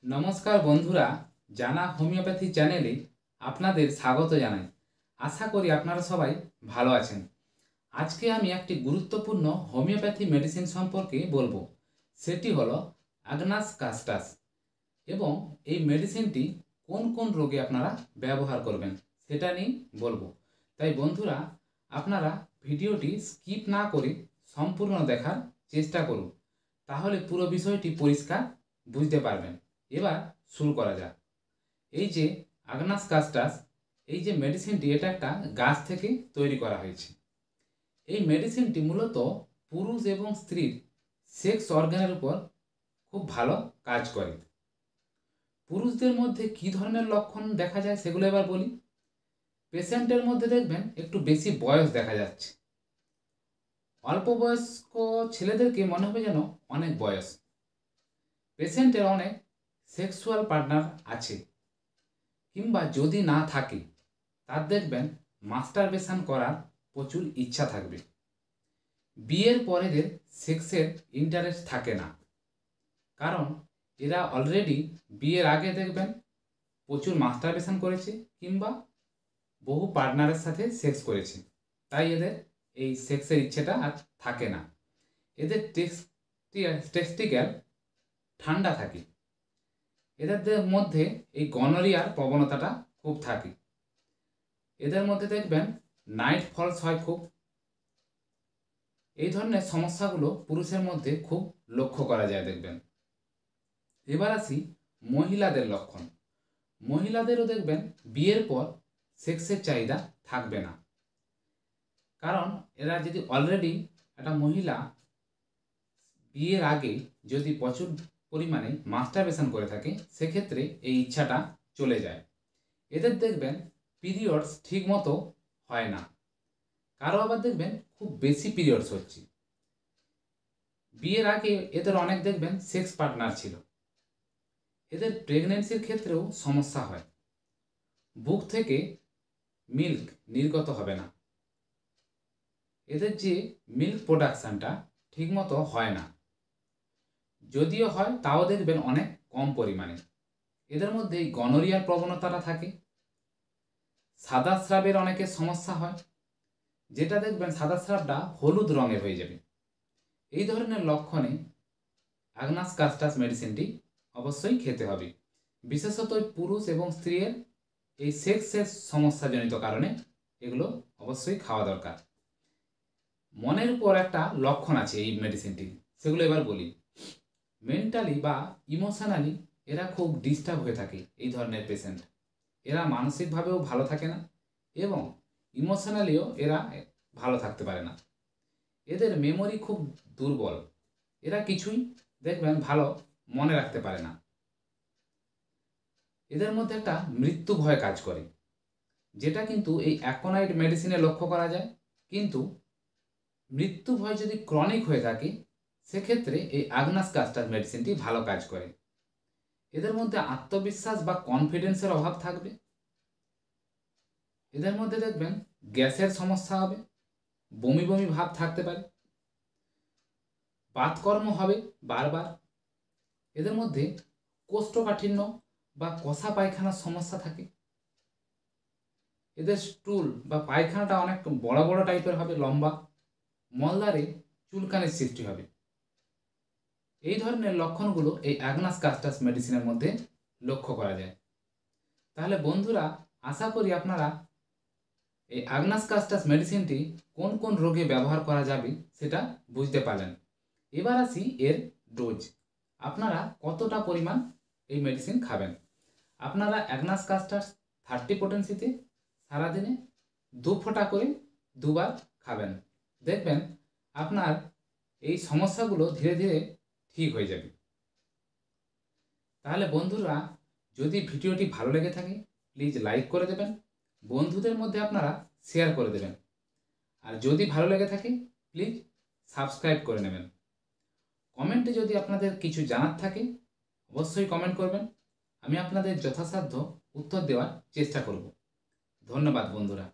নমস্কার বন্ধুরা, জানা হোমিওপ্যাথি চ্যানেলে আপনাদের স্বাগত জানাই। আশা করি আপনারা সবাই ভালো আছেন। আজকে আমি একটি গুরুত্বপূর্ণ হোমিওপ্যাথি মেডিসিন সম্পর্কে বলবো। সেটি হলো আগনাস কাস্টাস এবং এই মেডিসিনটি কোন কোন রোগে আপনারা ব্যবহার করবেন সেটা নিয়ে বলবো। তাই বন্ধুরা, আপনারা ভিডিওটি স্কিপ না করে সম্পূর্ণ দেখার চেষ্টা করুন, তাহলে পুরো বিষয়টি পরিষ্কার বুঝতে পারবেন। এবার শুরু করা যাক। এই যে আগনাস কাস্টাস, এই যে মেডিসিনটি, এটা একটা গাছ থেকে তৈরি করা হয়েছে। এই মেডিসিনটি মূলত পুরুষ এবং স্ত্রীর সেক্স অর্গানের উপর খুব ভালো কাজ করে। পুরুষদের মধ্যে কী ধরনের লক্ষণ দেখা যায় সেগুলো এবার বলি। পেশেন্টের মধ্যে দেখবেন একটু বেশি বয়স দেখা যাচ্ছে। অল্প বয়স্ক ছেলেদেরকে মনে হবে যেন অনেক বয়স। পেশেন্টের অনেক সেক্সুয়াল পার্টনার আছে, কিংবা যদি না থাকে তার দেখবেন মাস্টারবেশন করার প্রচুর ইচ্ছা থাকবে। বিয়ের পরেদের সেক্সের ইন্টারেস্ট থাকে না, কারণ এরা অলরেডি বিয়ের আগে দেখবেন প্রচুর মাস্টারবেশন করেছে কিংবা বহু পার্টনারের সাথে সেক্স করেছে, তাই এদের এই সেক্সের ইচ্ছেটা আর থাকে না। এদের টেস্টিক্যাল ঠান্ডা থাকে। এদের মধ্যে এই গনোরিয়ার প্রবণতাটা খুব থাকে। এদের মধ্যে দেখবেন নাইট ফলস হয় খুব। এই ধরনের সমস্যাগুলো পুরুষের মধ্যে খুব লক্ষ্য করা যায় দেখবেন। এবার আসি মহিলাদের লক্ষণ। মহিলাদেরও দেখবেন বিয়ের পর সেক্সের চাহিদা থাকবে না, কারণ এরা যদি অলরেডি একটা মহিলা বিয়ের আগে যদি প্রচুর পরিমাণে মাস্টারবেশন করে থাকে, সেক্ষেত্রে এই ইচ্ছাটা চলে যায়। এদের দেখবেন পিরিয়ডস ঠিক মতো হয় না, কারো আবার দেখবেন খুব বেশি পিরিয়ডস হচ্ছে। বিয়ের আগে এদের অনেক দেখবেন সেক্স পার্টনার ছিল। এদের প্রেগনেন্সির ক্ষেত্রেও সমস্যা হয়। বুক থেকে মিল্ক নির্গত হবে না। এদের যে মিল্ক প্রোডাকশানটা ঠিকমতো হয় না, যদিও হয় তাও দেখবেন অনেক কম পরিমাণে। এদের মধ্যে এই গনোরিয়ার প্রবণতাটা থাকে। সাদা স্রাবের অনেকের সমস্যা হয়, যেটা দেখবেন সাদা স্রাবটা হলুদ রঙের হয়ে যাবে। এই ধরনের লক্ষণে আগনাস কাস্টাস মেডিসিনটি অবশ্যই খেতে হবে। বিশেষত পুরুষ এবং স্ত্রীর এই সেক্সের সমস্যাজনিত কারণে এগুলো অবশ্যই খাওয়া দরকার। মনের উপর একটা লক্ষণ আছে এই মেডিসিনটি, সেগুলো এবার বলি। মেন্টালি বা ইমোশনালি এরা খুব ডিস্টার্ব হয়ে থাকে। এই ধরনের পেশেন্ট এরা মানসিকভাবেও ভালো থাকে না এবং ইমোশনালিও এরা ভালো থাকতে পারে না। এদের মেমোরি খুব দুর্বল। এরা কিছুই দেখবেন ভালো মনে রাখতে পারে না। এদের মধ্যে একটা মৃত্যু ভয় কাজ করে, যেটা কিন্তু এই অ্যাকোনাইট মেডিসিনে লক্ষ্য করা যায়। কিন্তু মৃত্যু ভয় যদি ক্রনিক হয়ে থাকে, সেক্ষেত্রে এই আগনাস কাস্টাস মেডিসিনটি ভালো কাজ করে। এদের মধ্যে আত্মবিশ্বাস বা কনফিডেন্সের অভাব থাকবে। এদের মধ্যে দেখবেন গ্যাসের সমস্যা হবে, বমি বমি ভাব থাকতে পারে, বাতকর্ম হবে বারবার। এদের মধ্যে কোষ্ঠকাঠিন্য বা কষা পায়খানার সমস্যা থাকে। এদের স্টুল বা পায়খানাটা অনেক বড় বড় টাইপের হবে, লম্বা, মলদ্বারে চুলকানির সৃষ্টি হবে। এই ধরনের লক্ষণগুলো এই আগনাস কাস্টাস মেডিসিনের মধ্যে লক্ষ্য করা যায়। তাহলে বন্ধুরা, আশা করি আপনারা এই আগনাস কাস্টাস মেডিসিনটি কোন কোন রোগে ব্যবহার করা যাবে সেটা বুঝতে পারলেন। এবার আসি এর ডোজ। আপনারা কতটা পরিমাণ এই মেডিসিন খাবেন। আপনারা আগনাস কাস্টাস 30 পোটেন্সিতে সারাদিনে 2 ফোঁটা করে 2বার খাবেন। দেখবেন আপনার এই সমস্যাগুলো ধীরে ধীরে ঠিক হয়ে যাবে। তাহলে বন্ধুরা, যদি ভিডিওটি ভালো লেগে থাকে প্লিজ লাইক করে দেবেন, বন্ধুদের মধ্যে আপনারা শেয়ার করে দেবেন, আর যদি ভালো লেগে থাকে প্লিজ সাবস্ক্রাইব করে নেবেন। কমেন্টে যদি আপনাদের কিছু জানার থাকে অবশ্যই কমেন্ট করবেন, আমি আপনাদের যথাসাধ্য উত্তর দেওয়ার চেষ্টা করব। ধন্যবাদ বন্ধুরা।